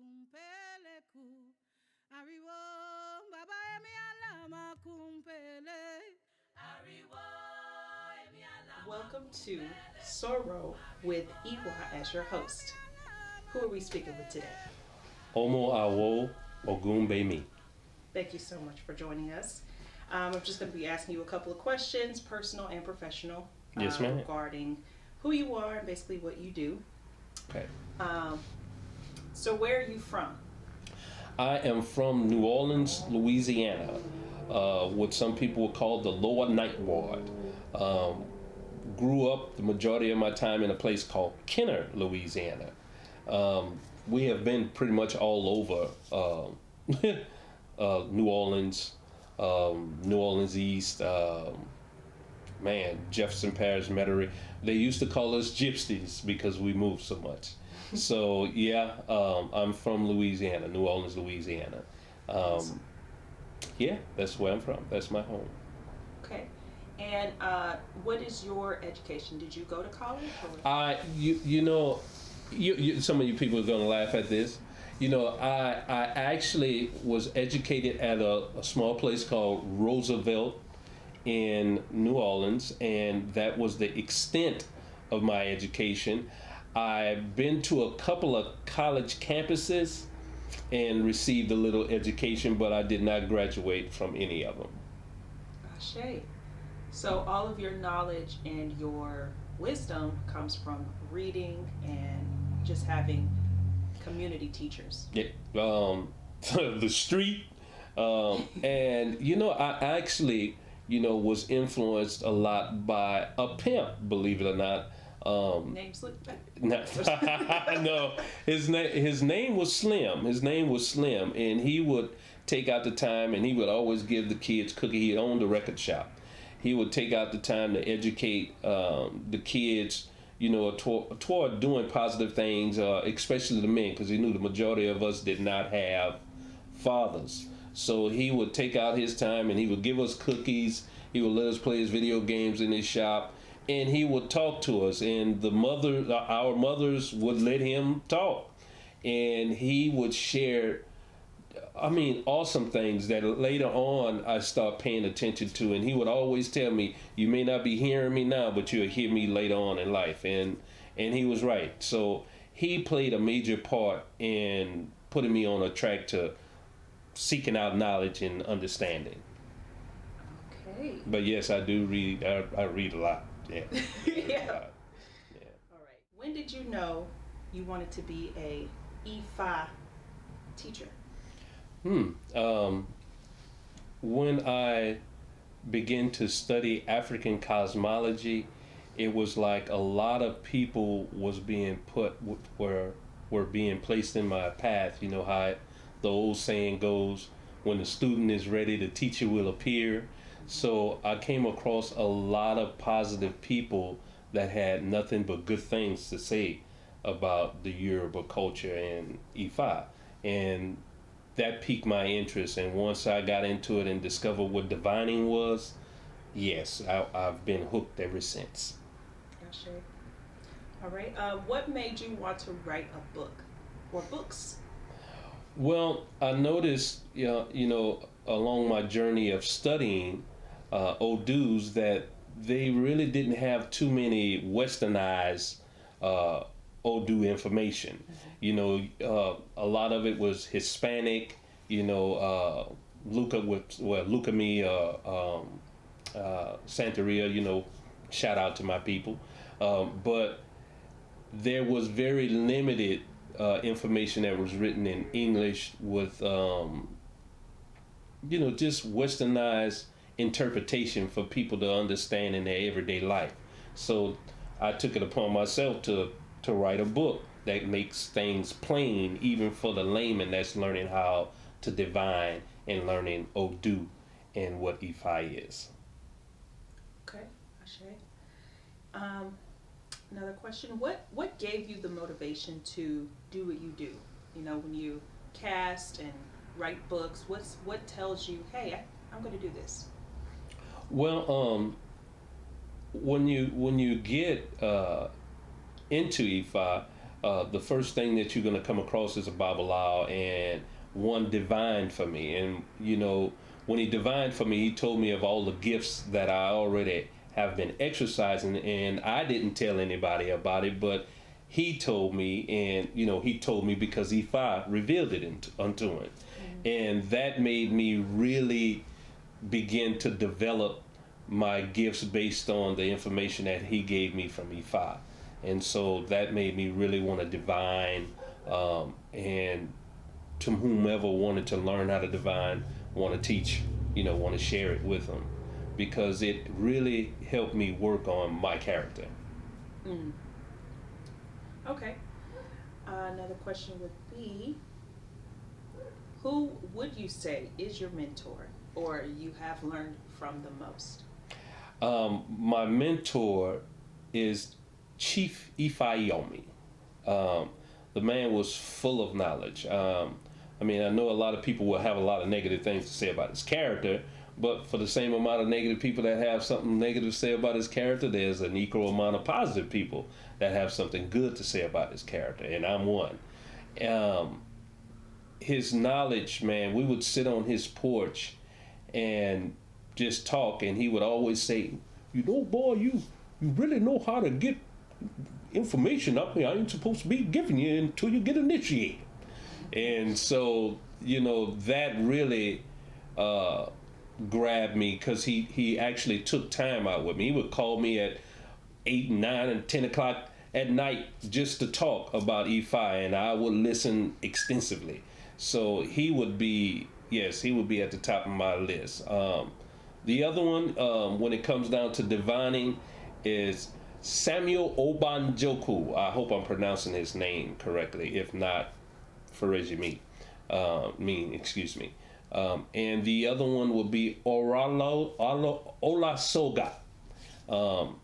kumpeleku. Ariwo, baba emi alama kumpele. Ariwo, emi alama. Welcome to Soro with Iwa as your host. Who are we speaking with today? Omo Awo OgunGbemi. Thank you so much for joining us. I'm just going to be asking you a couple of questions, personal and professional, Yes, ma'am. regarding who you are and basically what you do. Okay. So where are you from? I am from New Orleans, Louisiana, what some people would call the Lower Ninth Ward. Grew up the majority of my time in a place called Kenner, Louisiana. We have been pretty much all over New Orleans, New Orleans East, Jefferson Parish, Metairie. They used to call us gypsies because we moved so much. So yeah, I'm from Louisiana, New Orleans, Louisiana. Yeah, that's where I'm from. That's my home. Okay. And what is your education? Did you go to college? Or? Some of you people are going to laugh at this. I actually was educated at a small place called Roosevelt in New Orleans, and that was the extent of my education. I've been to a couple of college campuses and received a little education, but I did not graduate from any of them. Ashe. So all of your knowledge and your wisdom comes from reading and just having community teachers. Yeah, the street, and I actually, was influenced a lot by a pimp, believe it or not. Name slip back. No, his name was Slim. His name was Slim, and he would take out the time, and he would always give the kids cookie. He owned a record shop. He would take out the time to educate the kids, toward doing positive things, especially the men, because he knew the majority of us did not have fathers. So he would take out his time and he would give us cookies. He would let us play his video games in his shop, and he would talk to us. And our mothers would let him talk, and he would share awesome things that later on I start paying attention to. And he would always tell me, you may not be hearing me now, but you'll hear me later on in life. And he was right. So he played a major part in putting me on a track to seeking out knowledge and understanding. Okay. But yes, I do read. I read a lot. Yeah. Yeah. Yeah. All right. When did you know you wanted to be a Ifa teacher? When I began to study African cosmology, it was like a lot of people was being were being placed in my path. You know how the old saying goes, when the student is ready, the teacher will appear. So I came across a lot of positive people that had nothing but good things to say about the Yoruba culture and Ifa. And that piqued my interest, and once I got into it and discovered what divining was, yes, I've been hooked ever since. Gotcha. All right. What made you want to write a book or books? Well, I noticed, along my journey of studying Odus, that they really didn't have too many westernized Odu information. A lot of it was Hispanic. Lucami, Santeria. Shout out to my people. But there was very limited information that was written in English with, just westernized interpretation for people to understand in their everyday life. So I took it upon myself to write a book that makes things plain, even for the layman that's learning how to divine and learning Odu and what Ifa is. Okay, Ashe. Another question: What gave you the motivation to do what you do? When you cast and write books, what tells you, hey, I'm going to do this? Well, when you get into Ifa, the first thing that you're going to come across is a Babalawo, and one divined for me. And, when he divined for me, he told me of all the gifts that I already have been exercising, and I didn't tell anybody about it, but he told me, and, he told me because Ifa revealed it unto him. Mm-hmm. And that made me really begin to develop my gifts based on the information that he gave me from Ifa. And so that made me really want to divine, and to whomever wanted to learn how to divine, want to teach, want to share it with them, because it really helped me work on my character. Mm. Okay. Another question would be, who would you say is your mentor, or you have learned from the most? My mentor is Chief Ifayomi. The man was full of knowledge. I know a lot of people will have a lot of negative things to say about his character, but for the same amount of negative people that have something negative to say about his character, there's an equal amount of positive people that have something good to say about his character, and I'm one. His knowledge, man, we would sit on his porch and just talk, and he would always say, boy, you really know how to get information up here. I ain't supposed to be giving you until you get initiated. And so, that really grabbed me, because he actually took time out with me. He would call me at 8, 9, and 10 o'clock at night just to talk about Ifa, and I would listen extensively. So he would be at the top of my list. The other one, when it comes down to divining, is Samuel Obanjoku. I hope I'm pronouncing his name correctly. If not, excuse me. And the other one would be Olasoga,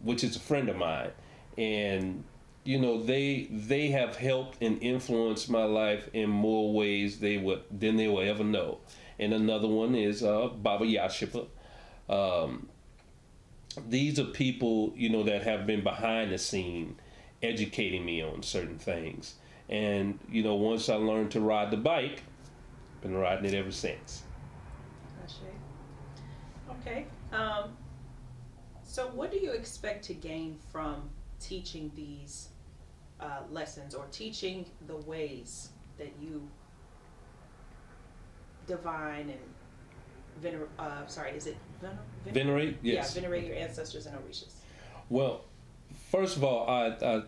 which is a friend of mine. And, they have helped and influenced my life in more ways than they will ever know. And another one is Baba Yashipa. These are people, that have been behind the scene educating me on certain things. And, once I learned to ride the bike, been riding it ever since. Okay. So what do you expect to gain from teaching these lessons, or teaching the ways that you divine and venerate? Yes. Yeah, venerate your ancestors and orishas. Well, first of all, I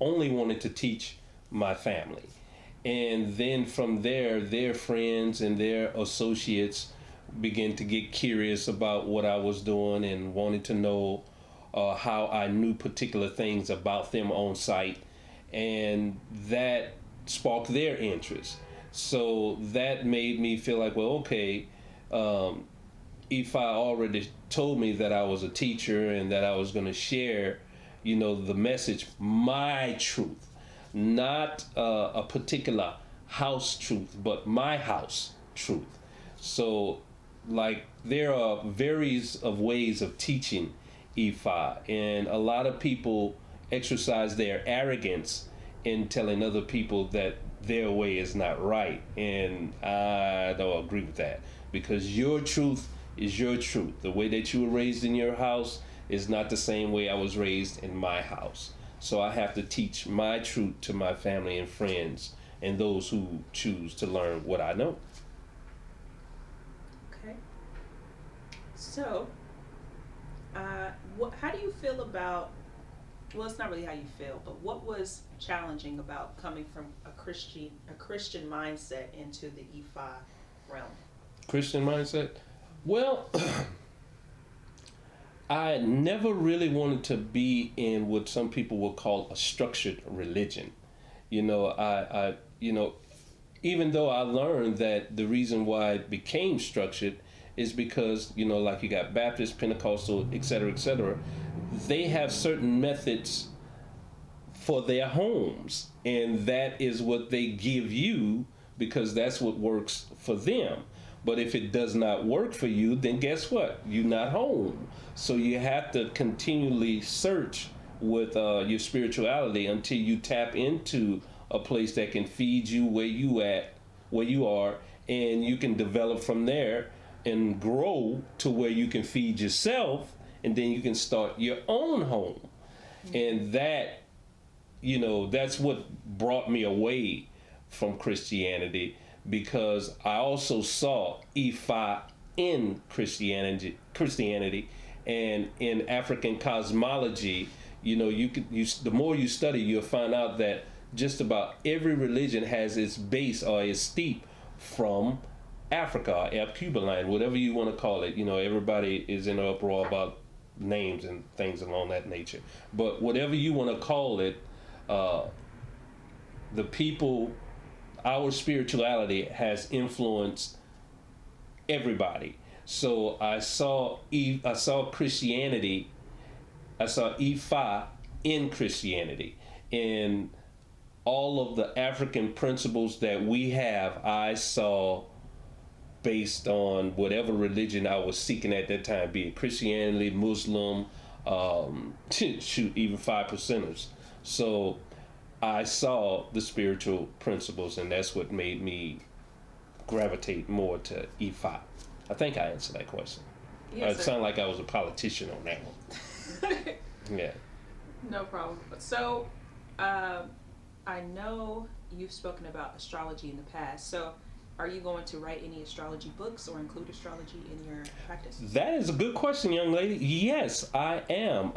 only wanted to teach my family. And then from there, their friends and their associates began to get curious about what I was doing and wanted to know how I knew particular things about them on site. And that sparked their interest. So that made me feel like, well, okay, if I already told me that I was a teacher and that I was going to share, the message, my truth, not a particular house truth, but my house truth. So, there are various of ways of teaching Ifa, and a lot of people exercise their arrogance in telling other people that their way is not right, and I don't agree with that, because your truth is your truth. The way that you were raised in your house is not the same way I was raised in my house. So I have to teach my truth to my family and friends and those who choose to learn what I know. Okay. So, how do you feel about, well, it's not really how you feel, but what was challenging about coming from a Christian mindset into the Ifa realm? Christian mindset? Well, I never really wanted to be in what some people would call a structured religion. Even though I learned that the reason why it became structured is because, like you got Baptist, Pentecostal, et cetera, they have certain methods for their homes, and that is what they give you because that's what works for them. But if it does not work for you, then guess what? You're not home. So you have to continually search with your spirituality until you tap into a place that can feed you where you are, and you can develop from there and grow to where you can feed yourself, and then you can start your own home. And that, that's what brought me away from Christianity, because I also saw Ifa in Christianity, and in African cosmology. The more you study, you'll find out that just about every religion has its base or its steep from Africa, or Cuba line, whatever you want to call it. Everybody is in an uproar about names and things along that nature. But whatever you want to call it, the people, our spirituality has influenced everybody. So I saw Christianity, I saw Ifa in Christianity, and all of the African principles that we have, I saw based on whatever religion I was seeking at that time, be it Christianity, Muslim, even 5%ers. So I saw the spiritual principles, and that's what made me gravitate more to Ifa. I think I answered that question. Yes, it sounded like I was a politician on that one. Yeah. No problem. So, I know you've spoken about astrology in the past. So, are you going to write any astrology books or include astrology in your practice? That is a good question, young lady. Yes, I am.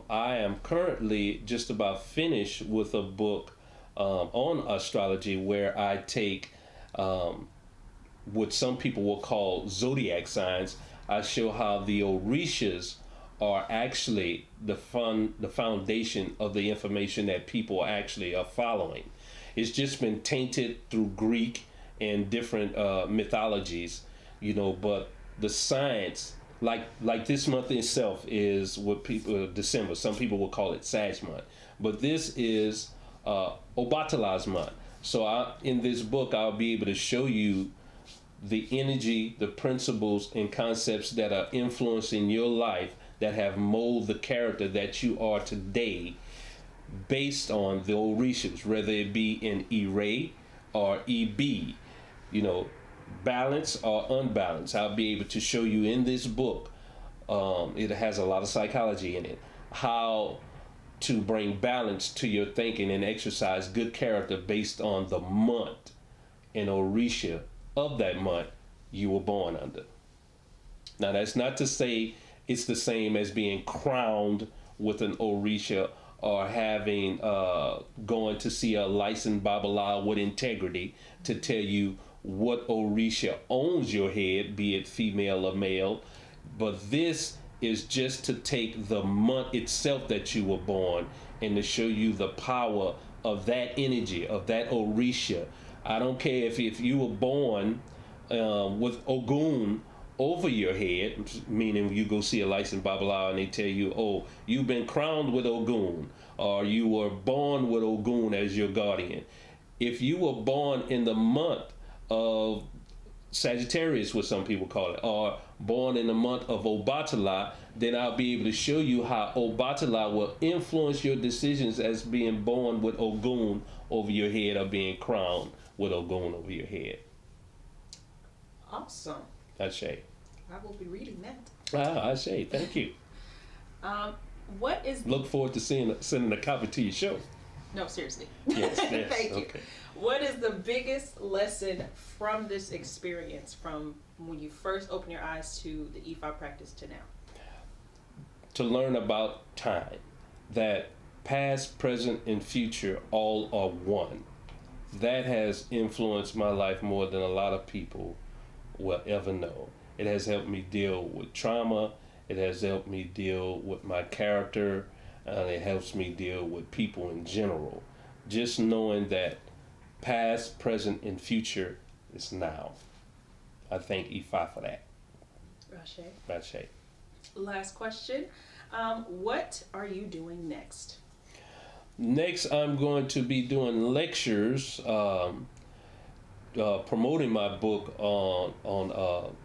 I am currently just about finished with a book on astrology, where I take what some people will call zodiac signs. I show how the orishas are actually the foundation of the information that people actually are following. It's just been tainted through Greek and different mythologies, but the science, like this month itself is what people, December, some people will call it Sag month, but this is Obatala's month. So in this book, I'll be able to show you the energy, the principles and concepts that are influencing your life, that have molded the character that you are today, based on the orishas, whether it be in E-Ray or EB, balance or unbalanced. I'll be able to show you in this book, it has a lot of psychology in it, how to bring balance to your thinking and exercise good character based on the month and orisha of that month you were born under. Now, that's not to say it's the same as being crowned with an orisha, or having going to see a licensed babala with integrity to tell you what orisha owns your head, be it female or male. But this is just to take the month itself that you were born, and to show you the power of that energy, of that orisha. I don't care if you were born with Ogun over your head, meaning you go see a licensed babala and they tell you, oh, you've been crowned with Ogun, or you were born with Ogun as your guardian. If you were born in the month of Sagittarius, what some people call it, or born in the month of Obatala, then I'll be able to show you how Obatala will influence your decisions as being born with Ogun over your head, or being crowned with Ogun over your head. Awesome. Ashe. I will be reading that. Ashe. Thank you. What is... Look forward to sending a copy to your show. No, seriously. Yes, Thank you. Okay. What is the biggest lesson from this experience, from when you first opened your eyes to the Ifa practice to now? To learn about time, that past, present, and future all are one. That has influenced my life more than a lot of people will ever know. It has helped me deal with trauma. It has helped me deal with my character. And it helps me deal with people in general. Just knowing that past, present, and future is now. I thank Ifa for that. Rashe. Rashe. Last question. What are you doing next? Next, I'm going to be doing lectures, promoting my book on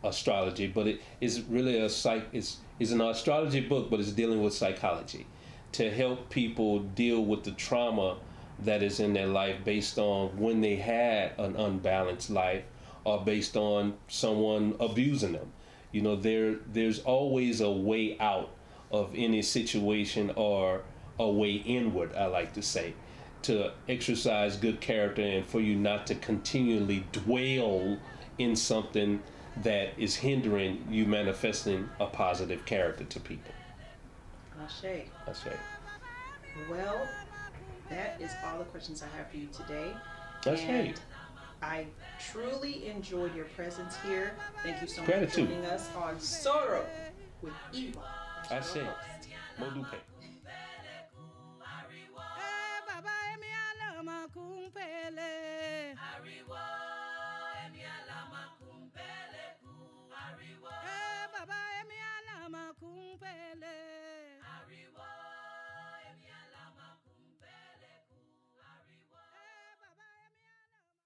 astrology, but it is really it's an astrology book, but it's dealing with psychology. to help people deal with the trauma that is in their life based on when they had an unbalanced life or based on someone abusing them. You know, there's always a way out of any situation or a way inward, I like to say, to exercise good character and for you not to continually dwell in something that is hindering you manifesting a positive character to people. Ashe. That's right. Well, that is all the questions I have for you today. That's And right. I truly enjoyed your presence here. Thank you so much Gratitude. for joining us on Soro with Eva. I say, Modupe.